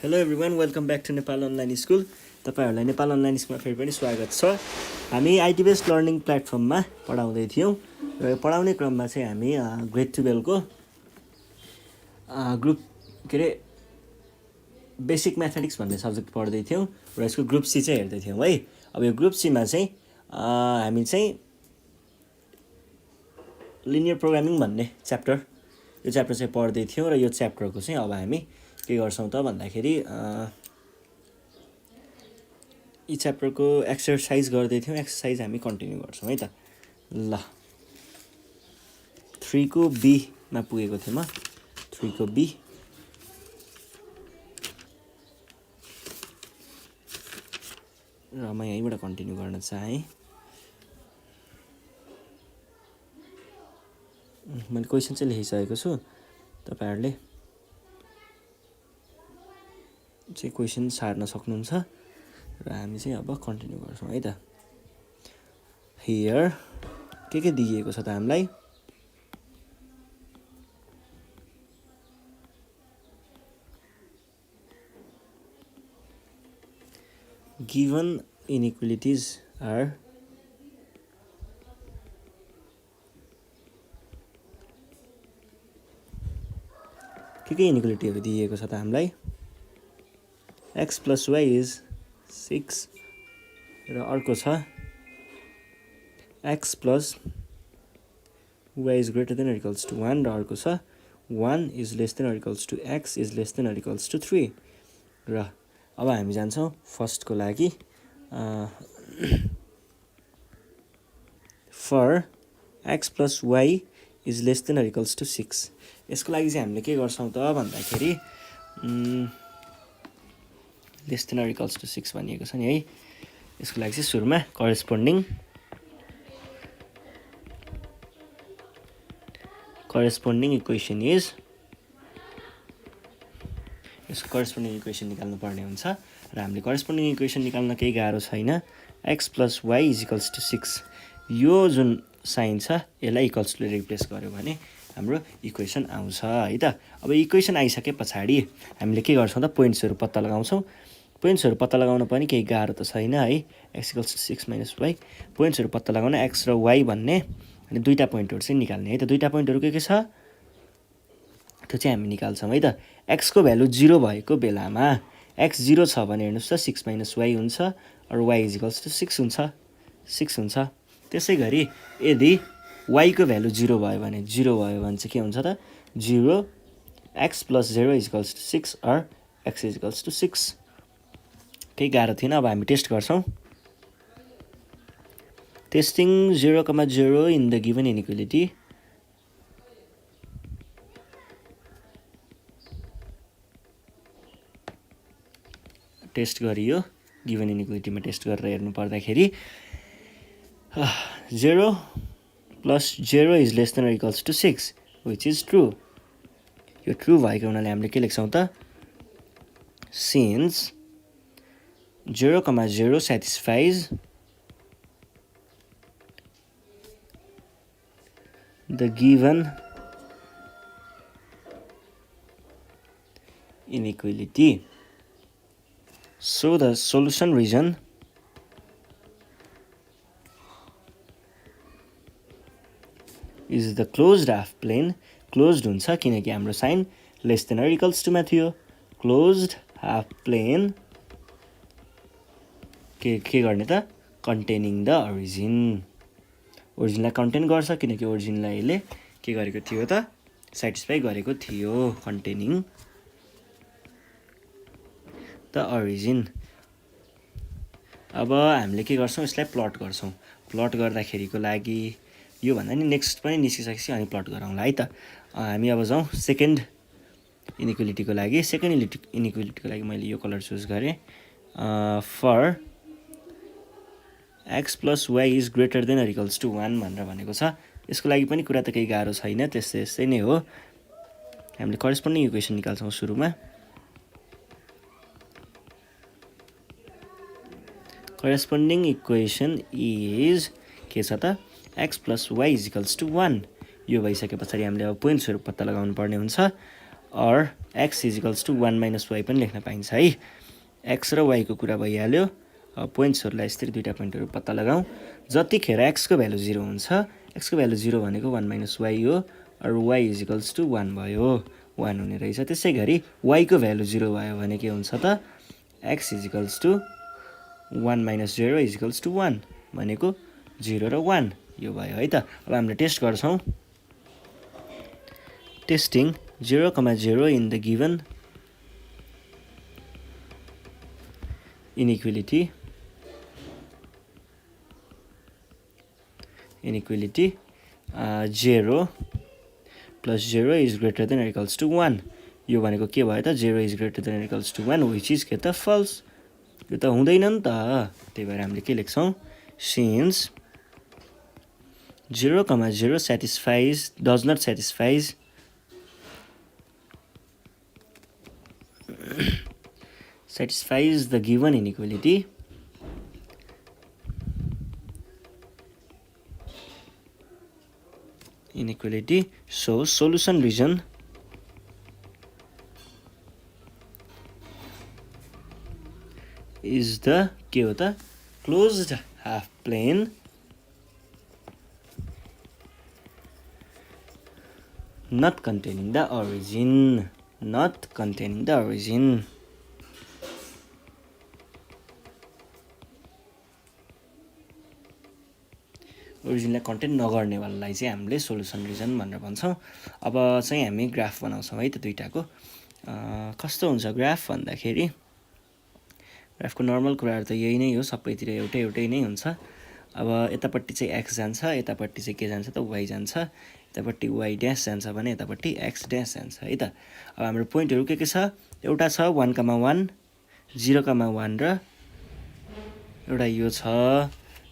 Hello everyone, welcome back to Nepal online school. तपाईहरुलाई Nepal online स्कुलमा फेरि पनि स्वागत छ। हामी आइटी बेस्ड लर्निङ प्लेटफर्ममा पढाउँदै थियौं र यो पढाउने क्रममा चाहिँ हामी ग्रेड 12 को ग्रुप बेसिक म्याथमेटिक्स भन्ने सब्जेक्ट पढ्दै थियौं र यसको ग्रुप सी चाहिँ हेर्दै थियौं है। अब यो ग्रुप सी मा चाहिँ हामी चाहिँ लिनियर प्रोग्रामिङ भन्ने च्याप्टर चाहिँ पढ्दै थियौं र यो च्याप्टरको चाहिँ अब हामी के गर्छौं त भन्दाखेरि यी च्याप्टरको एक्सरसाइज गर्दै थियौं। एक्सरसाइज हामी कन्टिन्यू गर्छौं है त। ल 3 को बी मा पुगेको थिएँ म। 3 को बी र म यहीँबाट कन्टिन्यू गर्न चाहे। मैले क्वेशन चाहिँ लेखिसकेको छु, तपाईहरुले चाहिँ क्वेशन सार्न सक्नुहुन्छ र हामी चाहिँ अब कन्टिन्यू गर्छौं है त। हियर के दिएको छ त हामीलाई? Given inequalities are के इनिक्वालिटीहरु दिएको छ त हामीलाई? x plus y is 6 र अर्को छ x plus y is greater than or equals to 1 र अर्को छ 1 is less than or equals to x is less than or equals to 3 र अब हामी जान्छौं फर्स्ट को लागि for x plus y is less than or equals to 6 यसको लागि चाहिँ हामीले के गर्छौं त भन्दाखेरि less than or equals to 6 भनिएको छ नि है। यसको लागि चाहिँ सुरुमा corresponding equation is यसको corresponding equation निकाल्नु पर्ने हुन्छ र हामीले corresponding equation निकाल्न केही गाह्रो छैन। x plus y is equals to 6 यो जुन साइन छ यसलाई इक्वल्स ले रिप्लेस गर्यो भने हाम्रो इक्वेसन आउँछ है त। अब इक्वेसन आइसके पछाडी हामीले के गर्छौं त पोइन्ट्सहरु पत्ता लगाउँछौं। पोइन्ट्सहरु पत्ता लगाउन पनि केही गाह्रो त छैन है। x = 6 - y पोइन्ट्सहरु पत्ता लगाउन x र y भन्ने अनि दुईटा पोइन्टहरु चाहिँ निकाल्ने है त। दुईटा पोइन्टहरु के छ त्यो चाहिँ हामी निकाल्छौं है त। x को भ्यालु 0 भएको बेलामा x 0 छ भने हेर्नुस् त 6 - y हुन्छ र y = 6 हुन्छ 6 हुन्छ। त्यसैगरी यदि y को भ्यालु 0 भयो भने चाहिँ के हुन्छ त 0 x + 0 = 6 or x = 6 केही गाह्रो थिएन। अब हामी टेस्ट गर्छौं। Testing 0,0 in the given inequality test गरियो। गिवन इनिक्वालिटी मा टेस्ट गरेर हेर्नु पर्दाखेरि 0 + 0 is less than or equals to 6 which is true। यो ट्रू भएको हुनाले हामीले के लेख्छौं त since 0,0 satisfies the given inequality, so the solution region is the closed half plane। closed हुन्छ किनकि हाम्रो sign less than or equals to मा थियो। closed half plane के गर्ने त containing the origin। ओरिजिनलाई कन्टेन गर्छ किनकि ओरिजिनलाई यसले के गरेको थियो त सेटिस्फाई गरेको थियो। containing the origin। अब हामीले के गर्छौं यसलाई प्लट गर्छौं। प्लट गर्दाखेरिको लागि यो भन्दा नि नेक्स्ट पनि निस्किसकेपछि अनि प्लट गरौँला है त। हामी अब जाउँ सेकेन्ड इनिक्वालिटीको लागि। सेकेन्ड इनिक्वालिटीको लागि मैले यो कलर चुज गरे। for x plus y is greater than or equals to 1 भनेर भनेको छ। यसको लागि पनि कुरा त केही गाह्रो छैन, त्यसै नै हो। हामीले corresponding इक्वेसन निकाल्छौं सुरुमा। corresponding equation is के छ त x plus y is equals to 1 यो भइसके पछाडी हामीले अब पोइन्ट्सहरु पत्ता लगाउनु पर्ने हुन्छ। or x is equals to 1 minus y पनि लेख्न पाइन्छ है। x र y को कुरा भइहाल्यो। पोइन्ट्सहरूलाई यसरी दुईटा पोइन्टहरू पत्ता लगाऊ। जतिखेर x को भ्यालु 0 हुन्छ, x को भ्यालु 0 भनेको 1 minus y हो, और y is equals to 1 भयो, 1 हुने रहेछ। त्यसै गरी y को भ्यालु 0 भयो भने के हुन्छ त, x is equals to 1 minus 0 is equals to 1 भनेको 0 र 1 यो भयो है त। अब हामीले टेस्ट गर्छौं। Testing 0,0 in the given inequality 0 plus 0 is greater than or equals to 1 यो भनेको के भयो त, 0 is greater than or equals to 1 which is के त false। यो त हुँदैन नि त, त्यही भएर हामीले के लेख्छौं, since 0,0 does not satisfies the given inequality, so solution region is the के हो त, closed half plane not containing the origin, ओरिजिनलाई कन्टेन्ट नगर्नेवालालाई चाहिँ हामीले सोलुसन रिजन भनेर भन्छौं। अब चाहिँ हामी ग्राफ बनाउँछौं है त दुईटाको। कस्तो हुन्छ ग्राफ भन्दाखेरि, ग्राफको नर्मल कुराहरु त यही नै हो, सबैतिर एउटै नै हुन्छ। अब यतापट्टि चाहिँ x जान्छ, यतापट्टि चाहिँ के जान्छ त, y जान्छ, यतापट्टि y ड्याश जान्छ भने यतापट्टि x ड्याश जान्छ है त। अब हाम्रो पोइन्टहरु के छ, एउटा छ 1,1 0,1 र एउटा यो छ,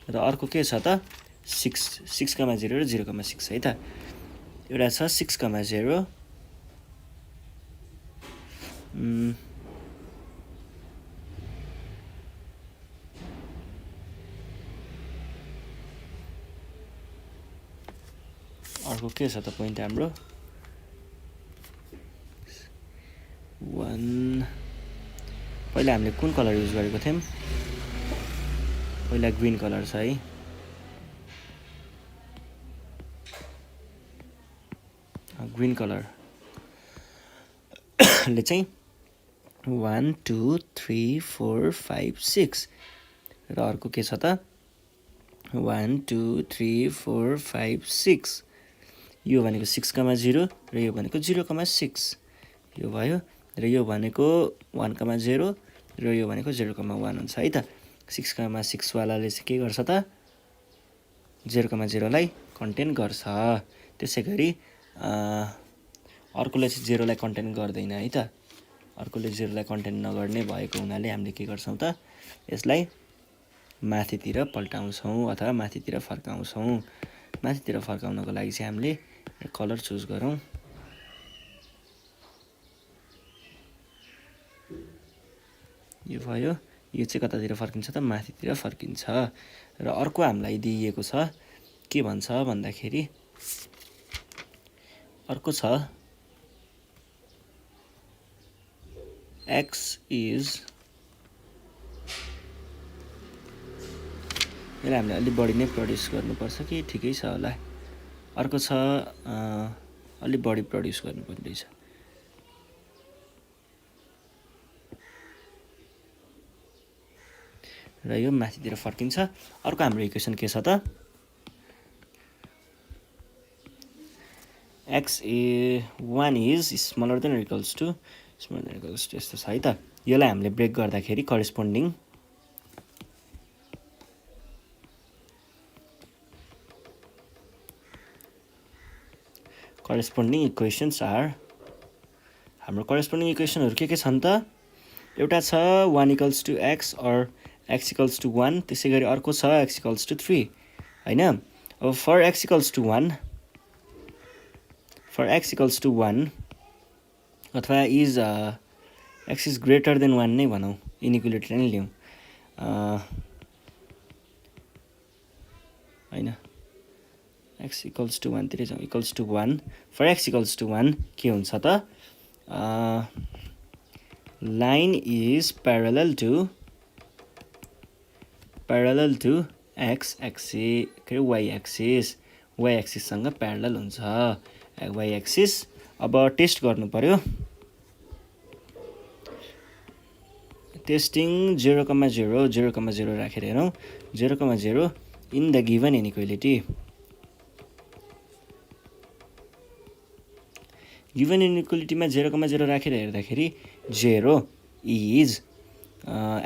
र अर्को के छ त 6,0 र 0,6 है त। एउटा छ 6,0 अर्को के छ त पोइन्ट हाम्रो 1। पहिला हामीले कुन कलर युज गरेको थियौं, पहिला ग्रीन कलर छ है। ग्रीन कलर ले चाहिँ 1 2 3 4 5 6 र अर्को के छ त 1 2 3 4 5 6, यो भनेको 6,0 र यो भनेको 0,6 यो भयो, र यो भनेको 1,0 र यो भनेको 0,1 हुन्छ है त। 6,6 वालाले चाहिँ के गर्छ त, 0,0 लाई कन्टेन गर्छ। त्यसैगरी अर्कोले चाहिँ 0 लाई कन्टेन गर्दैन है त। अर्कोले 0 लाई कन्टेन नगर्ने भएको हुनाले हामीले के गर्छौं त, यसलाई माथितिर पल्टाउँछौं अथवा माथितिर फर्काउँछौं। माथितिर फर्काउनको लागि चाहिँ हामीले कलर चुज गरौँ। यो भयो, यो चाहिँ कतातिर फर्किन्छ त, माथितिर फर्किन्छ। र अर्को हामीलाई दिइएको छ के भन्छ भन्दाखेरि, अर्को छ x is, यसलाई हामीले अलि बढी नै प्रड्युस गर्नुपर्छ कि ठिकै छ होला। अर्को छ अलि बढी प्रड्युस गर्नुपर्ने रहेछ। र यो माथितिर फर्किन्छ। अर्को हाम्रो इक्वेसन के छ त, x1 is smaller than or equals to यस्तो छ है त। यसलाई हामीले ब्रेक गर्दाखेरि करेस्पोन्डिङ इक्वेशन्स आर, हाम्रो करेस्पोन्डिङ इक्वेसनहरु के छन् त, एउटा छ 1 equals to x or x equals to 1, त्यसैगरी अर्को छ x equals to 3 हैन। अब for x equals to 1 अथवा is x is greater than 1 नै भनौं, इनिक्वालिटी नै लियौं हैन। x equals to 1 तिर जाउँ, equals to 1 for x equals to 1 के हुन्छ त, line is parallel to x axis के y axis सँग प्यारलल हुन्छ y axis अब टेस्ट गर्नु पर्यो टेस्टिङ 0,0 राखेर हेरौँ 0,0 in the given inequality मा 0,0 राखेर हेर्दाखेरि 0 is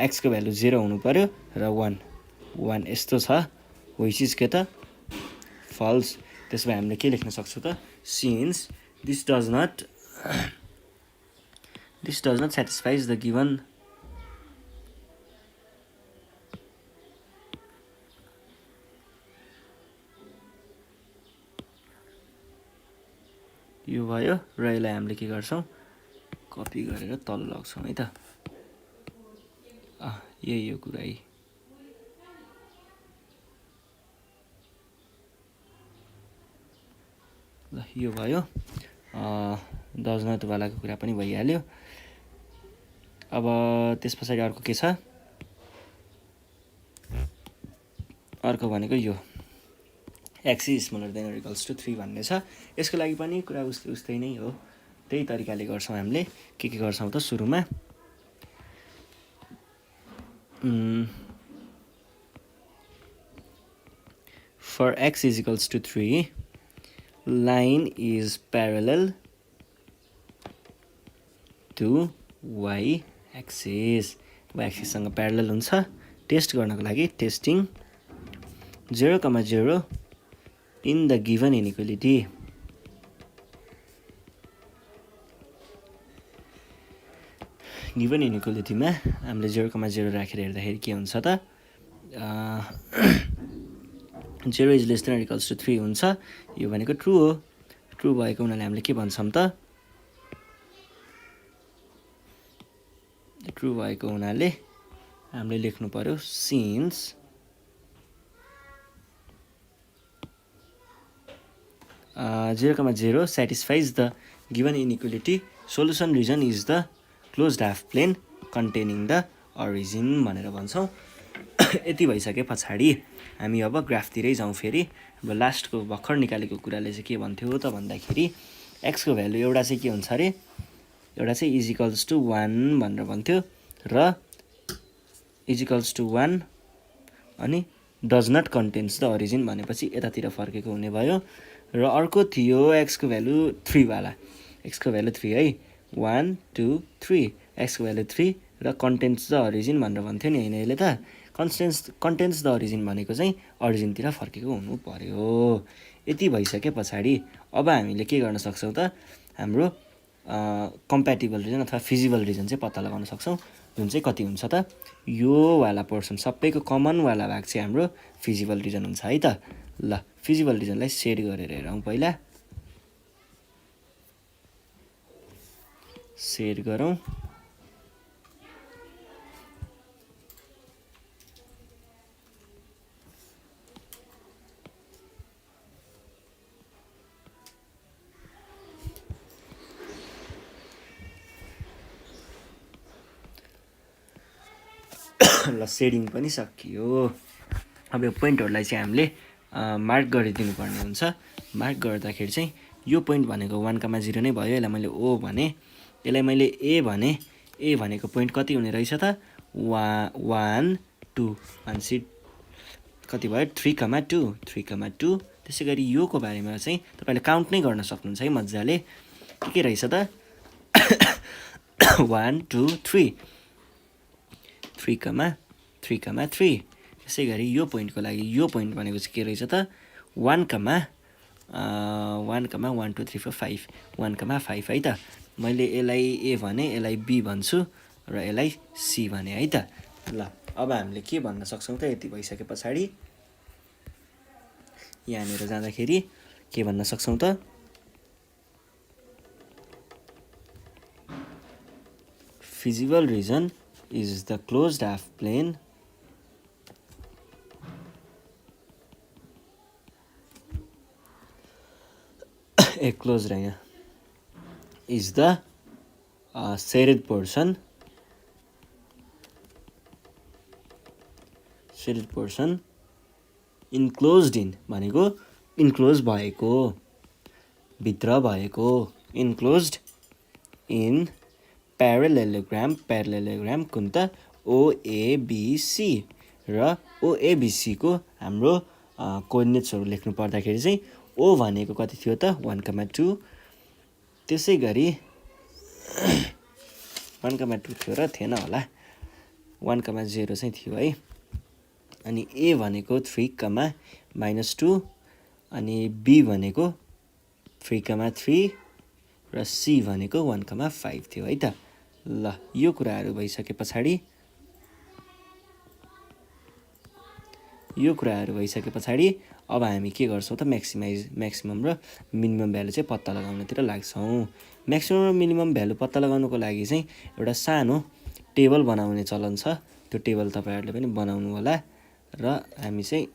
x को भ्यालु 0 हुनु पर्यो र 1 यस्तो छ which is के त false त्यसमा हामीले के लेख्न सक्छौं त since this does not satisfies the given यो भयो र यसलाई हामीले के गर्छौं कपी गरेर तल लग्छौं है त यही हो कुरा है ल यो भयो does not वालाको कुरा पनि भइहाल्यो अब त्यसपछि अर्को के छ अर्को भनेको यो x is smaller than or equals to 3 भन्ने छ यसको लागि पनि कुरा उस्तै नै हो त्यही तरिकाले गर्छौं हामीले के गर्छौं त सुरुमा for x is equals to 3 line is parallel to y axis सँग प्यारलल हुन्छ टेस्ट गर्नको लागि testing 0,0 in the given inequality मा हामीले 0,0 राखेर हेर्दाखेरि के हुन्छ त 0 is less than or equals to 3 हुन्छ यो भनेको ट्रू हो ट्रू भएको हुनाले हामीले के भन्छौं त ट्रू भएको हुनाले हामीले लेख्नु पर्यो since uh, 0,0 satisfies the given inequality solution region is the closed half plane containing the origin भनेर भन्छौं यति भइसके पछाडी हामी अब ग्राफ तिरै जाउँ फेरि अब लास्टको भर्खर निकालेको कुराले चाहिँ के भन्थ्यो त भन्दाखेरि x को भ्यालु एउटा चाहिँ के हुन्छ रे एउटा चाहिँ is equals to 1 भनेर भन्थ्यो र is equals to 1 अनि does not contains the origin भनेपछि यतातिर फर्केको हुने भयो र अर्को थियो x को भ्यालु 3 वाला x को भ्यालु 3 है 1 2 3 x को भ्यालु 3 र contains the origin भनेर भन्थ्यो नि हैन यसले त contains the origin भनेको चाहिँ origin तिर फर्केको हुनु पर्यो यति भइसके पछाडी अब हामीले के गर्न सक्छौं त हाम्रो कम्प्याटिबल रिजन अथवा फिजिबल रिजन चाहिँ पत्ता लगाउन सक्छौं जुन चाहिँ कति हुन्छ त यो वाला पोर्सन सबैको कमन वाला भाग चाहिँ हाम्रो फिजिबल रिजन हुन्छ है त ल फिजिबल रिजनलाई सेट गरेर हेरौं पहिला सेट गरौं ल सेडिङ पनि सकियो अब यो पोइन्टहरुलाई चाहिँ हामीले मार्क गरिदिनु पर्ने हुन्छ मार्क गर्दाखेरि चाहिँ यो पोइन्ट भनेको 1,0 नै भयो यसलाई मैले O भने यसलाई मैले A भने A भनेको पोइन्ट कति हुने रहेछ त 1 2 मान्छे कति भयो 3,2 त्यसैगरी यो को बारेमा चाहिँ तपाईले काउन्ट नै गर्न सक्नुहुन्छ है मज्जाले के रहेछ त 1 2 3 3,3 त्यसैगरी यो पोइन्टको लागि यो पोइन्ट भनेको चाहिँ के रहेछ त 1, 1, 1 2 3 4 5 1,5 है त मैले यसलाई A भने यसलाई B भन्छु र यसलाई C भने है त ल अब हामीले के भन्न सक्छौं त यति भइसके पछाडी यहाँनेर जाँदाखेरि के भन्न सक्छौं त feasible region is the closed half plane a closed area is the shaded portion enclosed in भनेको इन्क्लोज भएको, भित्र भएको, इन्क्लोज्ड इन प्यारालेलोग्राम कुन त ओएबिसी र ओएबिसी को हाम्रो कोअर्डिनेट्सहरू लेख्नु पर्दाखेरि चाहिँ ओ भनेको कति थियो त 1,2, त्यसै गरी 1,2 थियो र थिएन होला, 1,0 चाहिँ थियो है। अनि ए भनेको 3,-2 अनि बी भनेको 3,3 र सी भनेको 1,5 थियो है त। ल यो कुराहरू भइसके पछाडि अब हामी के गर्छौँ त म्याक्सिमम र मिनिमम भ्यालु चाहिँ पत्ता लगाउनतिर लाग्छौँ। म्याक्सिमम र मिनिमम भ्यालु पत्ता लगाउनको लागि चाहिँ एउटा सानो टेबल बनाउने चलन छ, त्यो टेबल तपाईहरुले पनि बनाउनु होला र हामी चाहिँ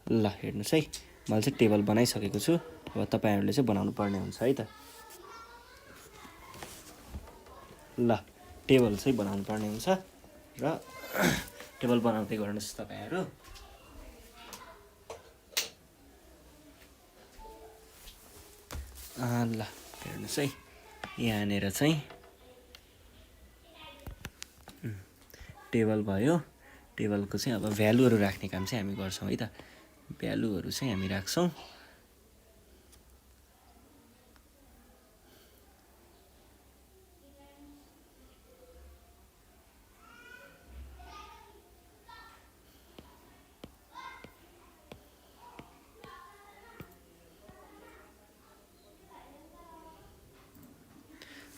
ल हेर्नुस् है, मैले चाहिँ टेबल बनाइसकेको छु, अब तपाईहरुले चाहिँ बनाउनु पर्ने हुन्छ है त। ल टेबल चाहिँ बनाउनु पर्ने हुन्छ र टेबल बनाउँदै गर्नुस् तपाईहरु। ल हेर्नुस् है, यहाँनिर चाहिँ टेबल भयो, टेबलको चाहिँ अब भ्यालुहरु राख्ने काम चाहिँ हामी गर्छौं है त। भ्यालुहरु चाहिँ हामी राख्छौं।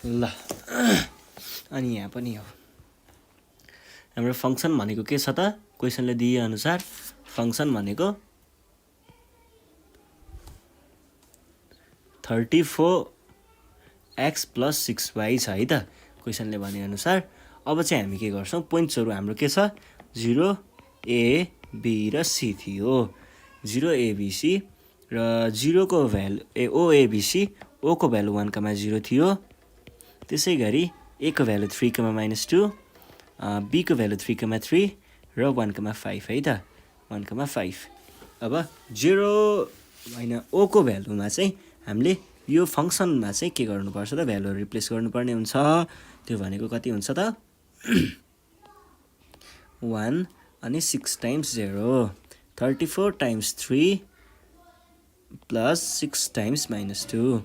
ल अनि यहाँ पनि हो हाम्रो फंक्सन भनेको के छ त, क्वेशनले दिए अनुसार फंक्सन भनेको 34x + 6y छ है त, क्वेशनले भने अनुसार। अब चाहिँ हामी के गर्छौं, पोइन्ट्सहरु हाम्रो के छ 0 a b र c थियो। 0 a b c र 0 को value o a b c, o को भ्यालु 1,0 थियो। त्यसै गरी a को भ्यालु 3,-2, b को भ्यालु 3,3 र 1,5 है त, 1,5। अब 0 हैन o को भ्यालुमा चाहिँ हामीले यो फंक्सनमा चाहिँ के गर्नुपर्छ त, भ्यालुहरु रिप्लेस गर्नुपर्ने हुन्छ। त्यो भनेको कति हुन्छ त 1 अनि 6 times 0, 34 times 3 plus 6 times -2,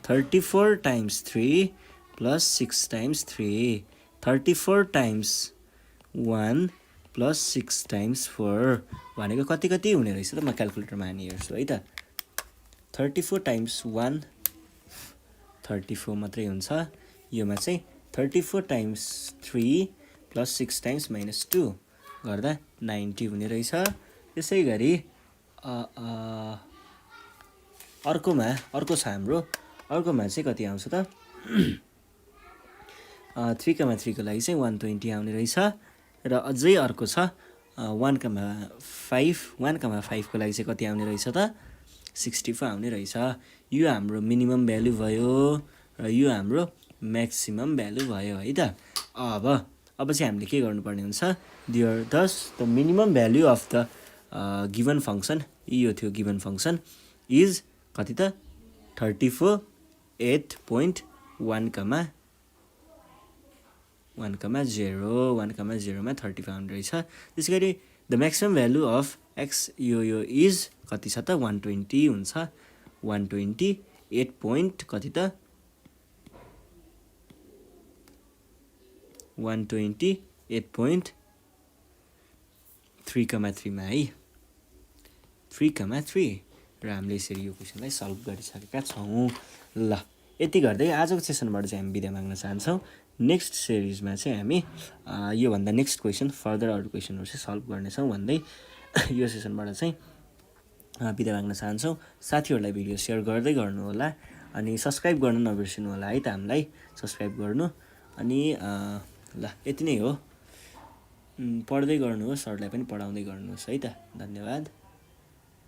34 times 3 plus 6 times 3, 34 times 1 plus 6 times 4 भनेको कति हुने रहेछ त, म क्याल्कुलेटरमा हानी हेर्छु है त। 34 टाइम्स 1 34 मात्रै हुन्छ, योमा चाहिँ 34 टाइम्स 3 प्लस 6 टाइम्स -2 गर्दा 90 हुने रहेछ। त्यसै गरी अर्को छ हाम्रो, अर्कोमा चाहिँ कति आउँछ त 3,3 को लागि चाहिँ 120 आउने रहेछ र अझै अर्को छ 1,5 को लागि चाहिँ कति आउने रहेछ त 64 आउने रहेछ। यो हाम्रो मिनिमम भ्यालु भयो र यो हाम्रो म्याक्सिमम भ्यालु भयो है त। अब चाहिँ हामीले के गर्नुपर्ने हुन्छ, thus the minimum value of the given function, यो थियो given function is कति त 34 8.1, 1,0 मा 35 आउने रहेछ। त्यसैगरी the maximum value of x यो is कति छ त 120 हुन्छ, 128 point कति त 128.3,3 मा है, 3,3 र हामीले यसरी यो क्वेशनलाई सल्भ गरिसकेका छौं। ल यति गर्दै आजको सेसनबाट चाहिँ हामी बिदा माग्न चाहन्छौं। नेक्स्ट सिरिजमा चाहिँ हामी यो भन्दा नेक्स्ट क्वेशन फर्दर अरु क्वेशनहरु चाहिँ सल्भ गर्नेछौं भन्दै यो सेसनबाट चाहिँ बिदा माग्न चाहन्छौं। साथीहरुलाई भिडियो शेयर गर्दै गर्नु होला अनि सब्स्क्राइब गर्न नबिर्सनु होला है त, हामीलाई सब्स्क्राइब गर्नु। अनि ल यति नै हो, पढ्दै गर्नुहोस्, सरलाई पनि पढाउँदै गर्नुहोस् है त। धन्यवाद।